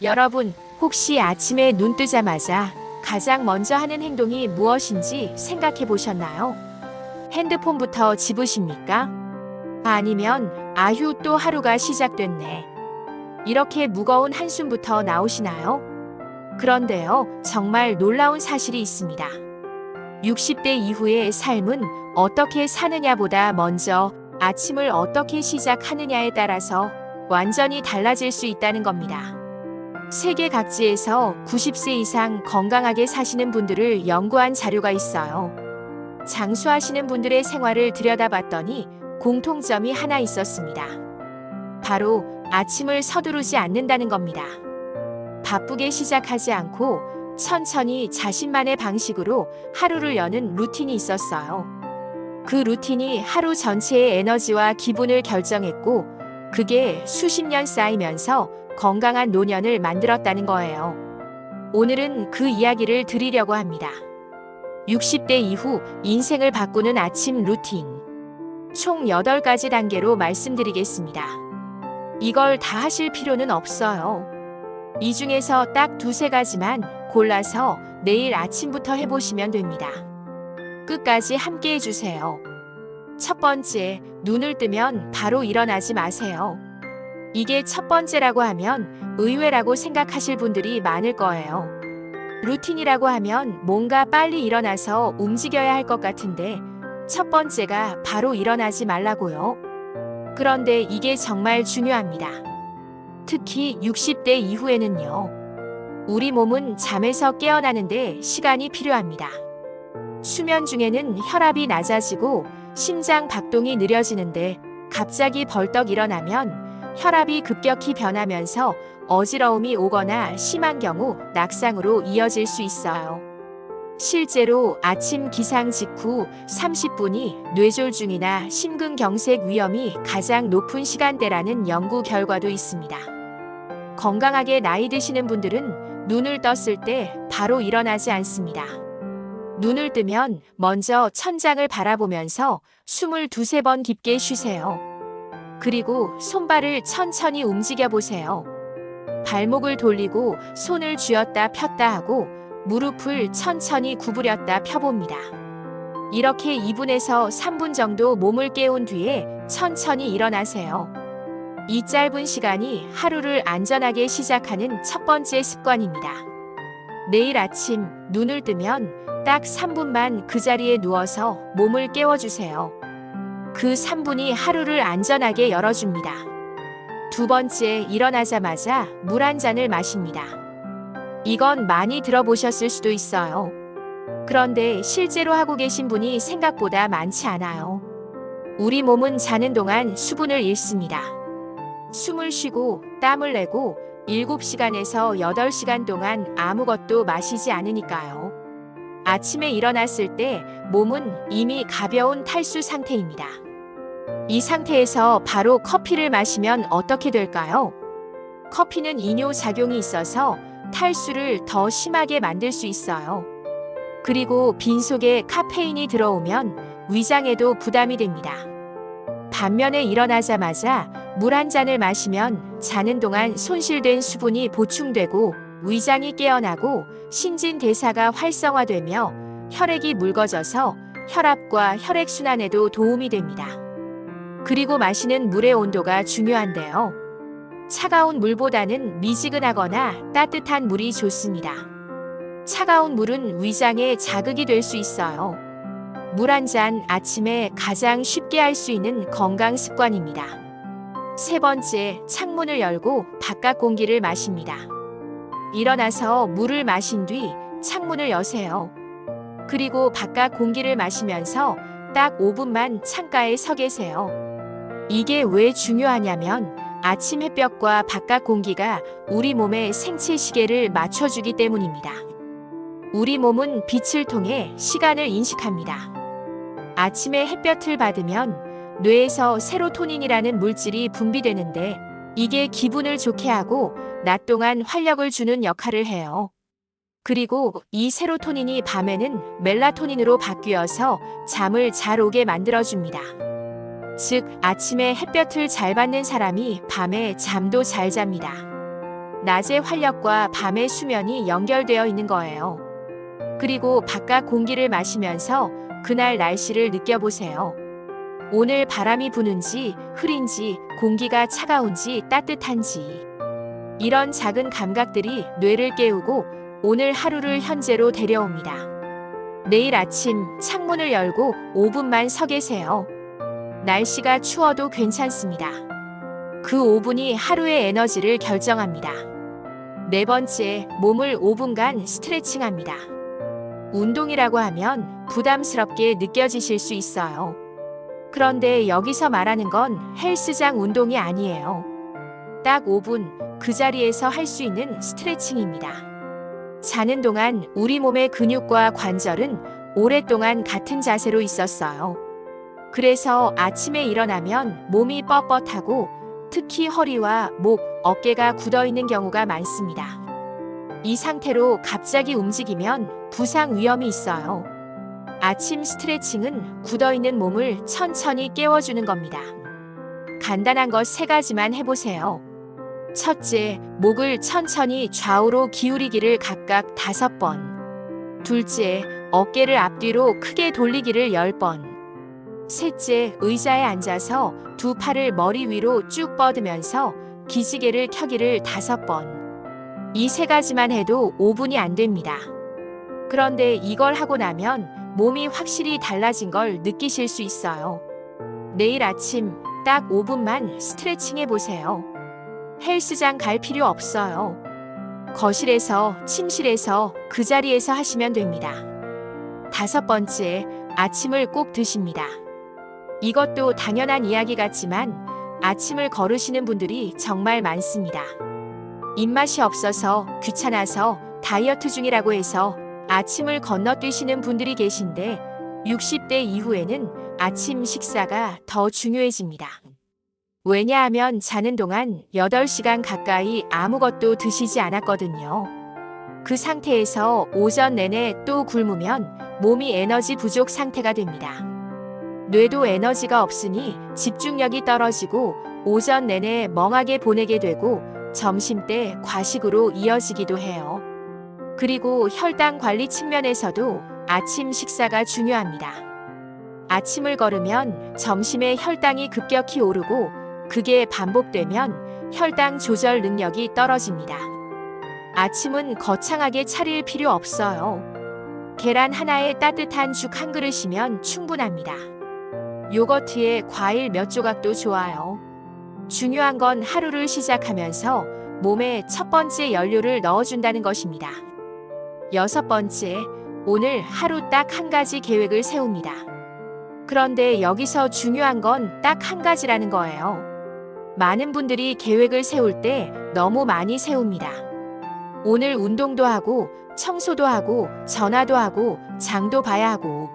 여러분, 혹시 아침에 눈 뜨자마자 가장 먼저 하는 행동이 무엇인지 생각해 보셨나요? 핸드폰부터 집으십니까? 아니면 아휴, 또 하루가 시작됐네. 이렇게 무거운 한숨부터 나오시나요? 그런데요, 정말 놀라운 사실이 있습니다. 60대 이후의 삶은 어떻게 사느냐보다 먼저 아침을 어떻게 시작하느냐에 따라서 완전히 달라질 수 있다는 겁니다. 세계 각지에서 90세 이상 건강하게 사시는 분들을 연구한 자료가 있어요. 장수하시는 분들의 생활을 들여다봤더니 공통점이 하나 있었습니다. 바로 아침을 서두르지 않는다는 겁니다. 바쁘게 시작하지 않고 천천히 자신만의 방식으로 하루를 여는 루틴이 있었어요. 그 루틴이 하루 전체의 에너지와 기분을 결정했고, 그게 수십 년 쌓이면서 건강한 노년을 만들었다는 거예요. 오늘은 그 이야기를 드리려고 합니다. 60대 이후 인생을 바꾸는 아침 루틴. 총 8가지 단계로 말씀드리겠습니다. 이걸 다 하실 필요는 없어요. 이 중에서 딱 2-3가지만 골라서 내일 아침부터 해보시면 됩니다. 끝까지 함께 해주세요. 첫 번째, 눈을 뜨면 바로 일어나지 마세요. 이게 첫 번째라고 하면 의외라고 생각하실 분들이 많을 거예요. 루틴이라고 하면 뭔가 빨리 일어나서 움직여야 할 것 같은데 첫 번째가 바로 일어나지 말라고요. 그런데 이게 정말 중요합니다. 특히 60대 이후에는요. 우리 몸은 잠에서 깨어나는데 시간이 필요합니다. 수면 중에는 혈압이 낮아지고 심장 박동이 느려지는데 갑자기 벌떡 일어나면 혈압이 급격히 변하면서 어지러움이 오거나 심한 경우 낙상으로 이어질 수 있어요. 실제로 아침 기상 직후 30분이 뇌졸중이나 심근경색 위험이 가장 높은 시간대라는 연구 결과도 있습니다. 건강하게 나이 드시는 분들은 눈을 떴을 때 바로 일어나지 않습니다. 눈을 뜨면 먼저 천장을 바라보면서 숨을 2-3번 깊게 쉬세요. 그리고 손발을 천천히 움직여 보세요. 발목을 돌리고 손을 쥐었다 폈다 하고 무릎을 천천히 구부렸다 펴봅니다. 이렇게 2분에서 3분 정도 몸을 깨운 뒤에 천천히 일어나세요. 이 짧은 시간이 하루를 안전하게 시작하는 첫 번째 습관입니다. 내일 아침 눈을 뜨면 딱 3분만 그 자리에 누워서 몸을 깨워주세요. 그 3분이 하루를 안전하게 열어줍니다. 두 번째, 일어나자마자 물 한 잔을 마십니다. 이건 많이 들어보셨을 수도 있어요. 그런데 실제로 하고 계신 분이 생각보다 많지 않아요. 우리 몸은 자는 동안 수분을 잃습니다. 숨을 쉬고 땀을 내고 7시간에서 8시간 동안 아무것도 마시지 않으니까요. 아침에 일어났을 때 몸은 이미 가벼운 탈수 상태입니다. 이 상태에서 바로 커피를 마시면 어떻게 될까요? 커피는 이뇨작용이 있어서 탈수를 더 심하게 만들 수 있어요. 그리고 빈속에 카페인이 들어오면 위장에도 부담이 됩니다. 반면에 일어나자마자 물 한 잔을 마시면 자는 동안 손실된 수분이 보충되고 위장이 깨어나고 신진대사가 활성화되며 혈액이 묽어져서 혈압과 혈액순환에도 도움이 됩니다. 그리고 마시는 물의 온도가 중요한데요. 차가운 물보다는 미지근하거나 따뜻한 물이 좋습니다. 차가운 물은 위장에 자극이 될 수 있어요. 물 한 잔 아침에 가장 쉽게 할 수 있는 건강 습관입니다. 세 번째, 창문을 열고 바깥 공기를 마십니다. 일어나서 물을 마신 뒤 창문을 여세요. 그리고 바깥 공기를 마시면서 딱 5분만 창가에 서 계세요. 이게 왜 중요하냐면 아침 햇볕과 바깥 공기가 우리 몸의 생체 시계를 맞춰주기 때문입니다. 우리 몸은 빛을 통해 시간을 인식합니다. 아침에 햇볕을 받으면 뇌에서 세로토닌이라는 물질이 분비되는데 이게 기분을 좋게 하고 낮 동안 활력을 주는 역할을 해요. 그리고 이 세로토닌이 밤에는 멜라토닌으로 바뀌어서 잠을 잘 오게 만들어줍니다. 즉, 아침에 햇볕을 잘 받는 사람이 밤에 잠도 잘 잡니다. 낮의 활력과 밤의 수면이 연결되어 있는 거예요. 그리고 바깥 공기를 마시면서 그날 날씨를 느껴보세요. 오늘 바람이 부는지 흐린지 공기가 차가운지 따뜻한지. 이런 작은 감각들이 뇌를 깨우고 오늘 하루를 현재로 데려옵니다. 내일 아침 창문을 열고 5분만 서 계세요. 날씨가 추워도 괜찮습니다. 그 5분이 하루의 에너지를 결정합니다. 네 번째, 몸을 5분간 스트레칭합니다. 운동이라고 하면 부담스럽게 느껴지실 수 있어요. 그런데 여기서 말하는 건 헬스장 운동이 아니에요. 딱 5분 그 자리에서 할 수 있는 스트레칭입니다. 자는 동안 우리 몸의 근육과 관절은 오랫동안 같은 자세로 있었어요. 그래서 아침에 일어나면 몸이 뻣뻣하고 특히 허리와 목, 어깨가 굳어 있는 경우가 많습니다. 이 상태로 갑자기 움직이면 부상 위험이 있어요. 아침 스트레칭은 굳어있는 몸을 천천히 깨워주는 겁니다. 간단한 것 3가지만 해보세요. 첫째, 목을 천천히 좌우로 기울이기를 각각 5번. 둘째, 어깨를 앞뒤로 크게 돌리기를 10번. 셋째, 의자에 앉아서 두 팔을 머리 위로 쭉 뻗으면서 기지개를 켜기를 5번. 이 3가지만 해도 5분이 안 됩니다. 그런데 이걸 하고 나면 몸이 확실히 달라진 걸 느끼실 수 있어요. 내일 아침 딱 5분만 스트레칭 해보세요. 헬스장 갈 필요 없어요. 거실에서, 침실에서, 그 자리에서 하시면 됩니다. 5번째, 아침을 꼭 드십니다. 이것도 당연한 이야기 같지만 아침을 거르시는 분들이 정말 많습니다. 입맛이 없어서, 귀찮아서, 다이어트 중이라고 해서 아침을 건너뛰시는 분들이 계신데 60대 이후에는 아침 식사가 더 중요해집니다. 왜냐하면 자는 동안 8시간 가까이 아무것도 드시지 않았거든요. 그 상태에서 오전 내내 또 굶으면 몸이 에너지 부족 상태가 됩니다. 뇌도 에너지가 없으니 집중력이 떨어지고 오전 내내 멍하게 보내게 되고 점심때 과식으로 이어지기도 해요. 그리고 혈당 관리 측면에서도 아침 식사가 중요합니다. 아침을 거르면 점심에 혈당이 급격히 오르고 그게 반복되면 혈당 조절 능력이 떨어집니다. 아침은 거창하게 차릴 필요 없어요. 계란 하나에 따뜻한 죽 한 그릇이면 충분합니다. 요거트에 과일 몇 조각도 좋아요. 중요한 건 하루를 시작하면서 몸에 첫 번째 연료를 넣어준다는 것입니다. 6번째, 오늘 하루 딱 1가지 계획을 세웁니다. 그런데 여기서 중요한 건 딱 1가지라는 거예요. 많은 분들이 계획을 세울 때 너무 많이 세웁니다. 오늘 운동도 하고, 청소도 하고, 전화도 하고, 장도 봐야 하고.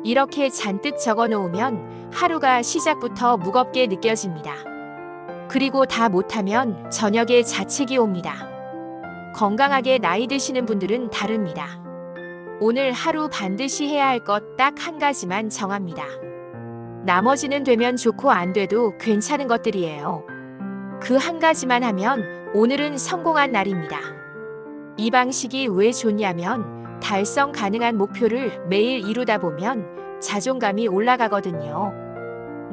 이렇게 잔뜩 적어 놓으면 하루가 시작부터 무겁게 느껴집니다. 그리고 다 못하면 저녁에 자책이 옵니다. 건강하게 나이 드시는 분들은 다릅니다. 오늘 하루 반드시 해야 할 것 딱 1가지만 정합니다. 나머지는 되면 좋고 안 돼도 괜찮은 것들이에요. 그 1가지만 하면 오늘은 성공한 날입니다. 이 방식이 왜 좋냐면 달성 가능한 목표를 매일 이루다 보면 자존감이 올라가거든요.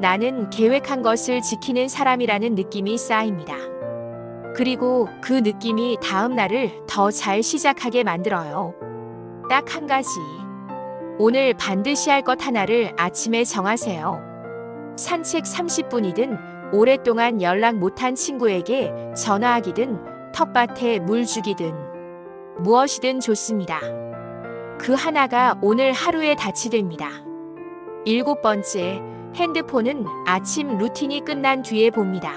나는 계획한 것을 지키는 사람이라는 느낌이 쌓입니다. 그리고 그 느낌이 다음 날을 더 잘 시작하게 만들어요. 딱 1가지. 오늘 반드시 할 것 하나를 아침에 정하세요. 산책 30분이든 오랫동안 연락 못한 친구에게 전화하기든 텃밭에 물 주기든 무엇이든 좋습니다. 그 하나가 오늘 하루의 닻이 됩니다. 7번째, 핸드폰은 아침 루틴이 끝난 뒤에 봅니다.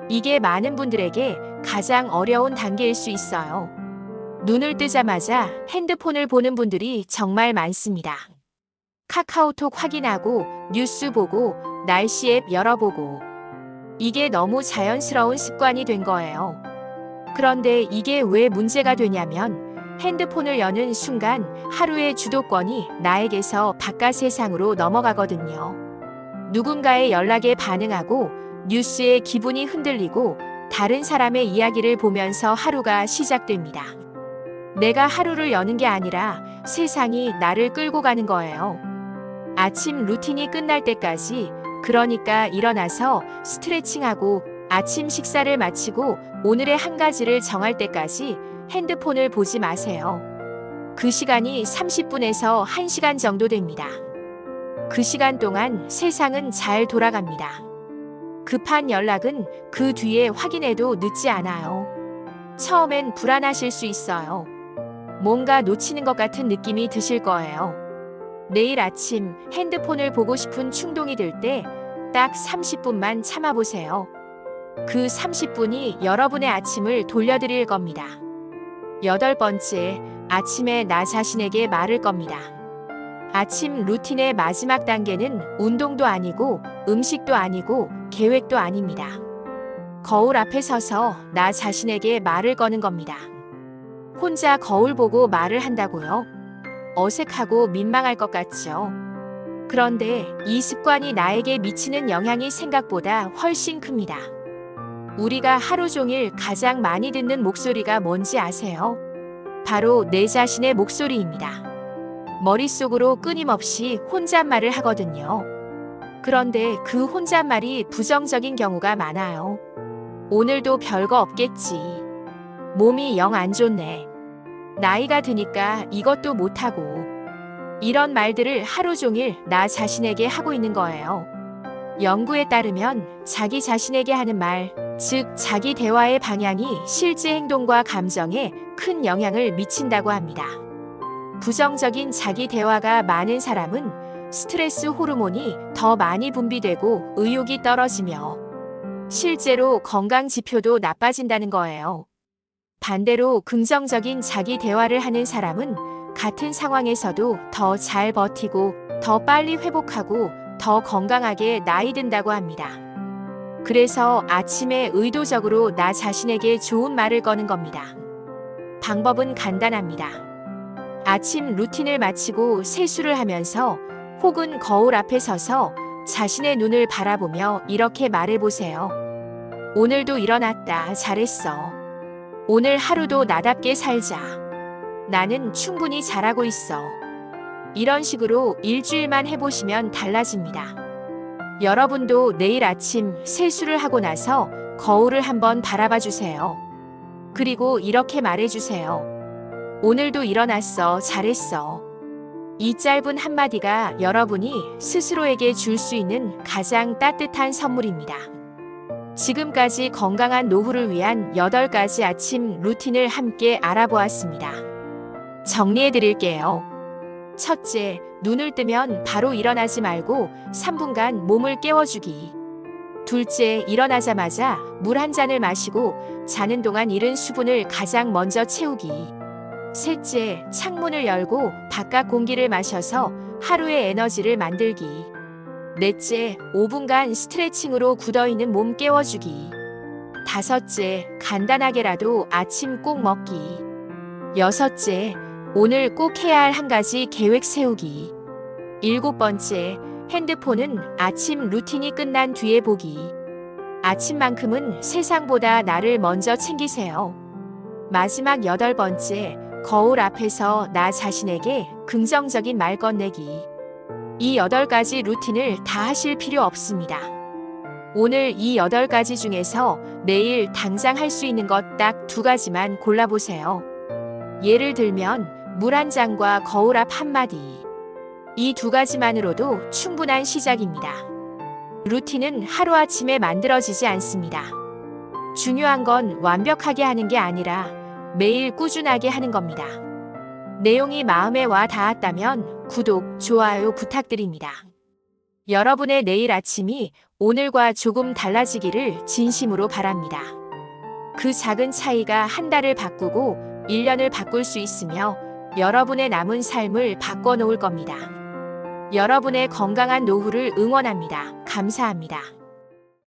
이게 많은 분들에게 가장 어려운 단계일 수 있어요. 눈을 뜨자마자 핸드폰을 보는 분들이 정말 많습니다. 카카오톡 확인하고 뉴스 보고 날씨 앱 열어보고 이게 너무 자연스러운 습관이 된 거예요. 그런데 이게 왜 문제가 되냐면 핸드폰을 여는 순간 하루의 주도권이 나에게서 바깥 세상으로 넘어가거든요. 누군가의 연락에 반응하고 뉴스에 기분이 흔들리고 다른 사람의 이야기를 보면서 하루가 시작됩니다. 내가 하루를 여는 게 아니라 세상이 나를 끌고 가는 거예요. 아침 루틴이 끝날 때까지, 그러니까 일어나서 스트레칭하고 아침 식사를 마치고 오늘의 한 가지를 정할 때까지 핸드폰을 보지 마세요. 그 시간이 30분에서 1시간 정도 됩니다. 그 시간 동안 세상은 잘 돌아갑니다. 급한 연락은 그 뒤에 확인해도 늦지 않아요. 처음엔 불안하실 수 있어요. 뭔가 놓치는 것 같은 느낌이 드실 거예요. 내일 아침 핸드폰을 보고 싶은 충동이 들 때 딱 30분만 참아보세요. 그 30분이 여러분의 아침을 돌려드릴 겁니다. 8번째, 아침에 나 자신에게 말을 겁니다. 아침 루틴의 마지막 단계는 운동도 아니고 음식도 아니고 계획도 아닙니다. 거울 앞에 서서 나 자신에게 말을 거는 겁니다. 혼자 거울 보고 말을 한다고요? 어색하고 민망할 것 같죠? 그런데 이 습관이 나에게 미치는 영향이 생각보다 훨씬 큽니다. 우리가 하루 종일 가장 많이 듣는 목소리가 뭔지 아세요? 바로 내 자신의 목소리입니다. 머릿속으로 끊임없이 혼잣말을 하거든요. 그런데 그 혼잣말이 부정적인 경우가 많아요. 오늘도 별거 없겠지. 몸이 영 안 좋네. 나이가 드니까 이것도 못하고. 이런 말들을 하루 종일 나 자신에게 하고 있는 거예요. 연구에 따르면 자기 자신에게 하는 말, 즉 자기 대화의 방향이 실제 행동과 감정에 큰 영향을 미친다고 합니다. 부정적인 자기 대화가 많은 사람은 스트레스 호르몬이 더 많이 분비되고 의욕이 떨어지며 실제로 건강 지표도 나빠진다는 거예요. 반대로 긍정적인 자기 대화를 하는 사람은 같은 상황에서도 더 잘 버티고 더 빨리 회복하고 더 건강하게 나이 든다고 합니다. 그래서 아침에 의도적으로 나 자신에게 좋은 말을 거는 겁니다. 방법은 간단합니다. 아침 루틴을 마치고 세수를 하면서 혹은 거울 앞에 서서 자신의 눈을 바라보며 이렇게 말해보세요. 오늘도 일어났다. 잘했어. 오늘 하루도 나답게 살자. 나는 충분히 잘하고 있어. 이런 식으로 일주일만 해보시면 달라집니다. 여러분도 내일 아침 세수를 하고 나서 거울을 한번 바라봐 주세요. 그리고 이렇게 말해주세요. 오늘도 일어났어. 잘했어. 이 짧은 한마디가 여러분이 스스로에게 줄 수 있는 가장 따뜻한 선물입니다. 지금까지 건강한 노후를 위한 8가지 아침 루틴을 함께 알아보았습니다. 정리해 드릴게요. 첫째, 눈을 뜨면 바로 일어나지 말고 3분간 몸을 깨워주기. 둘째, 일어나자마자 물 한 잔을 마시고 자는 동안 잃은 수분을 가장 먼저 채우기. 셋째, 창문을 열고 바깥 공기를 마셔서 하루의 에너지를 만들기. 넷째, 5분간 스트레칭으로 굳어있는 몸 깨워주기. 다섯째, 간단하게라도 아침 꼭 먹기. 여섯째, 오늘 꼭 해야 할 한 가지 계획 세우기. 7번째, 핸드폰은 아침 루틴이 끝난 뒤에 보기. 아침만큼은 세상보다 나를 먼저 챙기세요. 마지막 8번째, 거울 앞에서 나 자신에게 긍정적인 말 건네기. 이 8가지 루틴을 다 하실 필요 없습니다. 오늘 이 8가지 중에서 내일 당장 할 수 있는 것 딱 2가지만 골라보세요. 예를 들면 물 한 잔과 거울 앞 한마디. 이 2가지만으로도 충분한 시작입니다. 루틴은 하루아침에 만들어지지 않습니다. 중요한 건 완벽하게 하는 게 아니라 매일 꾸준하게 하는 겁니다. 내용이 마음에 와 닿았다면 구독, 좋아요 부탁드립니다. 여러분의 내일 아침이 오늘과 조금 달라지기를 진심으로 바랍니다. 그 작은 차이가 한 달을 바꾸고 1년을 바꿀 수 있으며 여러분의 남은 삶을 바꿔놓을 겁니다. 여러분의 건강한 노후를 응원합니다. 감사합니다.